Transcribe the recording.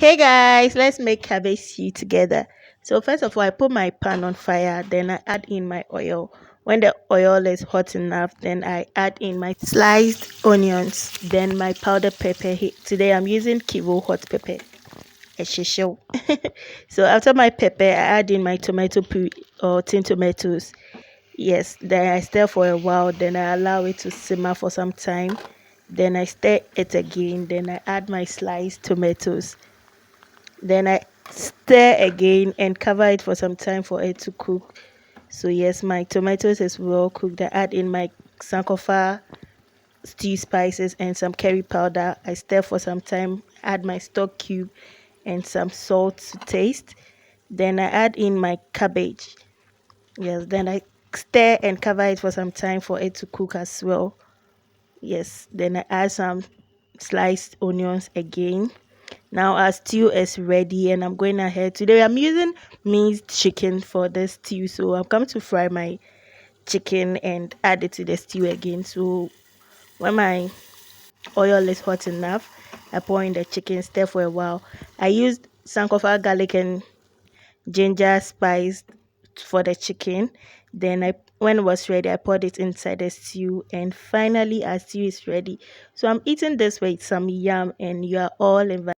Hey guys, let's make cabbage stew together. So first of all, I put my pan on fire, then I add in my oil. When the oil is hot enough, then I add in my sliced onions, then my powdered pepper. Today I'm using Kivo hot pepper. A shisho. So after my pepper, I add in my tomato puree or tin tomatoes. Yes, then I stir for a while, then I allow it to simmer for some time. Then I stir it again, then I add my sliced tomatoes. Then I stir again and cover it for some time for it to cook. So yes, my tomatoes is well cooked. I add in my sankofa stew spices and some curry powder. I stir for some time, add my stock cube and some salt to taste. Then I add in my cabbage. Yes, then I stir and cover it for some time for it to cook as well. Yes, then I add some sliced onions again. Now our stew is ready and I'm going ahead. Today I'm using minced chicken for the stew. So I'm going to fry my chicken and add it to the stew again. So when my oil is hot enough, I pour in the chicken, stir for a while. I used sankofa garlic and ginger spice for the chicken. Then when it was ready, I poured it inside the stew, and finally our stew is ready. So I'm eating this with some yam, and you are all invited.